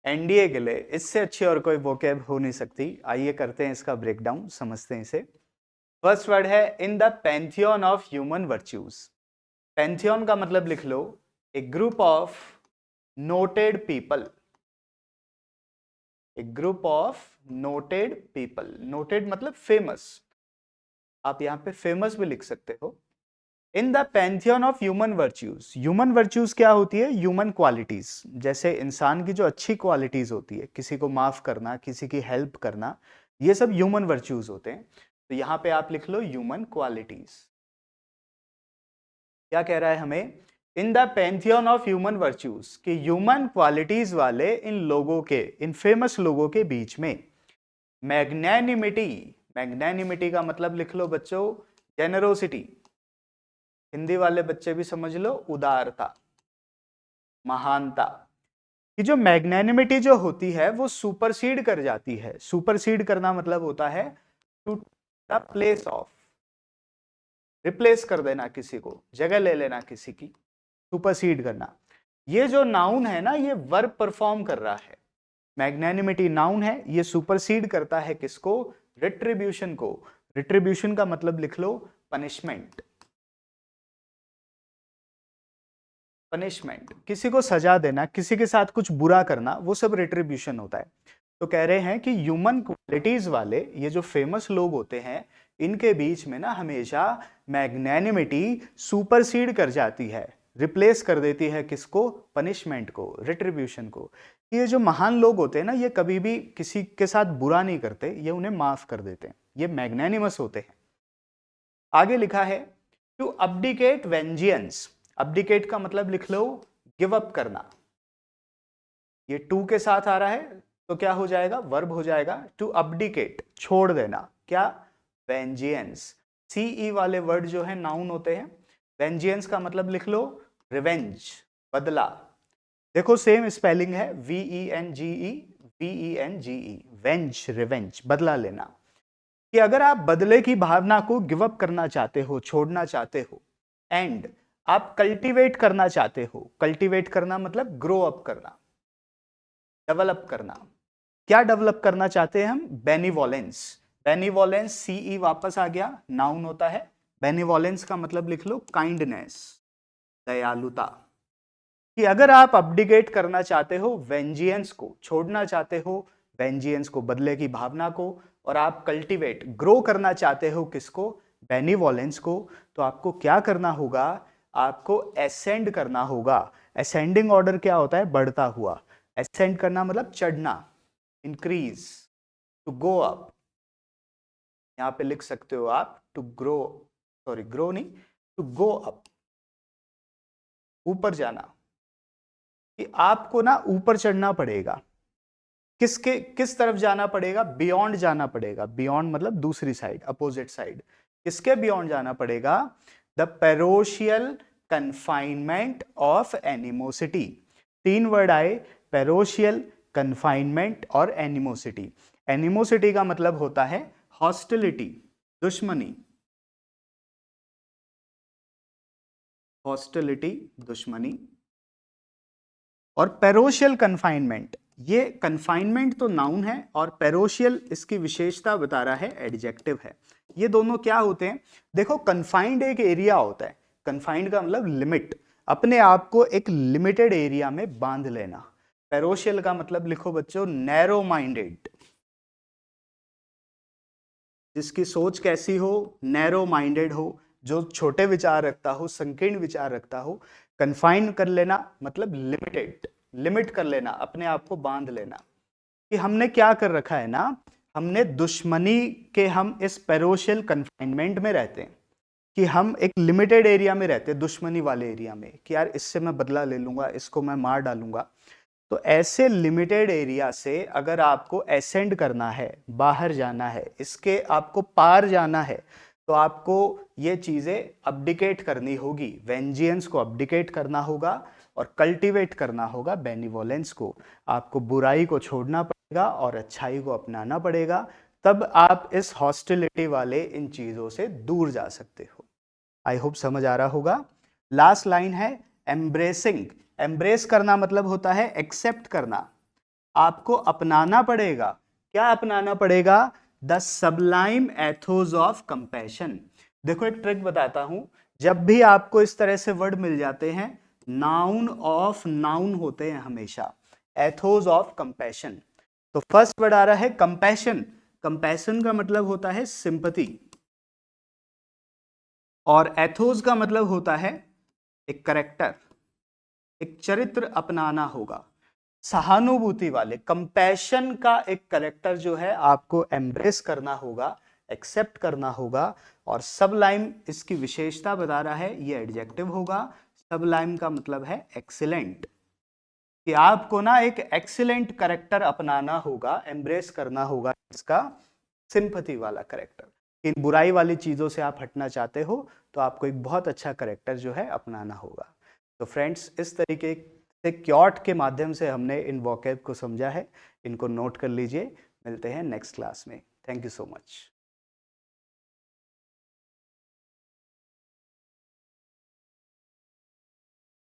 NDA के लिए इससे अच्छी और कोई वोकैब हो नहीं सकती। आइए करते हैं इसका ब्रेकडाउन, समझते हैं इसे। फर्स्ट वर्ड है in the pantheon of human virtues. Pantheon का मतलब लिख लो, a group of noted people. A group of noted people, noted मतलब फेमस, आप यहां पे फेमस भी लिख सकते हो। In the pantheon of human virtues, human virtues क्या होती है? ह्यूमन क्वालिटीज, जैसे इंसान की जो अच्छी क्वालिटीज होती है, किसी को माफ करना, किसी की हेल्प करना, ये सब ह्यूमन वर्च्यूज होते हैं। तो यहां पे आप लिख लो ह्यूमन क्वालिटीज। क्या कह रहा है हमें? इन the pantheon of human virtues, कि ह्यूमन क्वालिटीज वाले इन लोगों के, इन फेमस लोगों के बीच में मैग्नैनिमिटी, मैग्नैनिमिटी का मतलब लिख लो बच्चों जेनरोसिटी, हिंदी वाले बच्चे भी समझ लो उदारता, महानता। कि जो मैग्नैनिमिटी जो होती है वो सुपरसीड कर जाती है। सुपरसीड करना मतलब होता है to the place of, replace कर देना किसी को, जगह ले लेना किसी की, सुपरसीड करना। ये जो नाउन है ना, ये वर्ब परफॉर्म कर रहा है। मैग्नैनिमिटी नाउन है, ये सुपरसीड करता है किसको? रिट्रीब्यूशन को। रिट्रीब्यूशन का मतलब लिख लो पनिशमेंट। पनिशमेंट, किसी को सजा देना, किसी के साथ कुछ बुरा करना, वो सब रिट्रीब्यूशन होता है। तो कह रहे हैं कि ह्यूमन क्वालिटीज वाले ये जो फेमस लोग होते हैं, इनके बीच में ना हमेशा मैग्नैनिमिटी सुपरसीड कर जाती है, रिप्लेस कर देती है किसको? पनिशमेंट को, रिट्रीब्यूशन को। ये जो महान लोग होते हैं ना, ये कभी भी किसी के साथ बुरा नहीं करते, ये उन्हें माफ कर देते हैं, ये मैग्नैनिमस होते हैं। आगे लिखा है टू अब्डिकेट वेंजियंस। अब्डिकेट का मतलब लिख लो गिव अप करना। ये टू के साथ आ रहा है तो क्या हो जाएगा? वर्ब हो जाएगा। टू अब्डिकेट, छोड़ देना, क्या? वेंजियंस। सीई वाले वर्ड जो है नाउन होते हैं। वेंजियंस का मतलब लिख लो रिवेंज, बदला। देखो सेम स्पेलिंग है, VENGE, VENGE, वेंज, रिवेंज, बदला लेना। कि अगर आप बदले की भावना को गिव अप करना चाहते हो, छोड़ना चाहते हो, एंड आप कल्टीवेट करना चाहते हो, कल्टीवेट करना मतलब ग्रो अप करना, डेवलप करना। क्या डेवलप करना चाहते हैं हम? बेनिवोलेंस। बेनिवोलेंस, सीई वापस आ गया, नाउन होता है। बेनिवोलेंस का मतलब लिख लो काइंडनेस, दयालुता। कि अगर आप अपडिकेट करना चाहते हो वेंजियंस को, छोड़ना चाहते हो वेंजियंस को, बदले की भावना को, और आप कल्टीवेट, ग्रो करना चाहते हो किसको? बेनिवोलेंस को, तो आपको क्या करना होगा? आपको एसेंड करना होगा। असेंडिंग ऑर्डर क्या होता है? बढ़ता हुआ। एसेंड करना मतलब चढ़ना, इंक्रीज, टू गो अप। यहां पे लिख सकते हो आप टू ग्रो, सॉरी ग्रो नहीं, टू गो अप, ऊपर जाना। कि आपको ना ऊपर चढ़ना पड़ेगा। किसके, किस तरफ जाना पड़ेगा? बियॉन्ड जाना पड़ेगा। बियॉन्ड मतलब दूसरी साइड, अपोजिट साइड। किसके बियॉन्ड जाना पड़ेगा? The parochial confinement of animosity. तीन वर्ड आए, पेरोशियल, कन्फाइनमेंट और एनिमोसिटी। एनिमोसिटी का मतलब होता है हॉस्टिलिटी, दुश्मनी, हॉस्टिलिटी, दुश्मनी। और पेरोशियल कन्फाइनमेंट, ये कन्फाइनमेंट तो नाउन है और पेरोशियल इसकी विशेषता बता रहा है, एडजेक्टिव है। ये दोनों क्या होते हैं? देखो कन्फाइंड एक एरिया होता है, कन्फाइंड का मतलब लिमिट, अपने आप को एक लिमिटेड एरिया में बांध लेना। पेरोशियल का मतलब लिखो बच्चों नैरो माइंडेड, जिसकी सोच कैसी हो? नैरो माइंडेड हो, जो छोटे विचार रखता हो, संकीर्ण विचार रखता हो। कन्फाइन कर लेना मतलब लिमिटेड, लिमिट कर लेना, अपने आप को बांध लेना। कि हमने क्या कर रखा है ना, हमने दुश्मनी के, हम इस पेरोशियल कन्फाइनमेंट में रहते हैं, कि हम एक लिमिटेड एरिया में रहते हैं, दुश्मनी वाले एरिया में, कि यार इससे मैं बदला ले लूंगा, इसको मैं मार डालूंगा। तो ऐसे लिमिटेड एरिया से अगर आपको एसेंड करना है, बाहर जाना है, इसके आपको पार जाना है, तो आपको ये चीजें अब्डिकेट करनी होगी। वेंजियंस को अब्डिकेट करना होगा और कल्टीवेट करना होगा बेनिवोलेंस को। आपको बुराई को छोड़ना पड़ेगा और अच्छाई को अपनाना पड़ेगा, तब आप इस हॉस्टिलिटी वाले इन चीजों से दूर जा सकते हो। आई होप समझ आ रहा होगा। लास्ट लाइन है एम्ब्रेसिंग। एम्ब्रेस करना मतलब होता है एक्सेप्ट करना, आपको अपनाना पड़ेगा। क्या अपनाना पड़ेगा? The Sublime Athos of compassion. देखो एक ट्रिक बताता हूं, जब भी आपको इस तरह से वर्ड मिल जाते हैं, नाउन ऑफ नाउन होते हैं हमेशा, एथोस ऑफ कंपैशन। तो फर्स्ट वर्ड आ रहा है कंपैशन। कंपैशन का मतलब होता है सिंपैथी, और एथोस का मतलब होता है एक करेक्टर, एक चरित्र अपनाना होगा। सहानुभूति वाले, कंपैशन का एक करेक्टर जो है आपको एम्ब्रेस करना होगा, एक्सेप्ट करना होगा। और सबलाइम इसकी विशेषता बता रहा है, ये एडजेक्टिव होगा। सबलाइम का मतलब है एक्सीलेंट, कि आपको ना एक एक्सीलेंट करेक्टर अपनाना होगा, एम्ब्रेस करना होगा इसका सिंपैथी वाला करेक्टर। इन बुराई वाली चीजों से आप हटना चाहते हो तो आपको एक बहुत अच्छा करेक्टर जो है अपनाना होगा। तो फ्रेंड्स, इस तरीके से क्योट के माध्यम से हमने इन वोकैब को समझा है। इनको नोट कर लीजिए। मिलते हैं नेक्स्ट क्लास में। Thank you so much.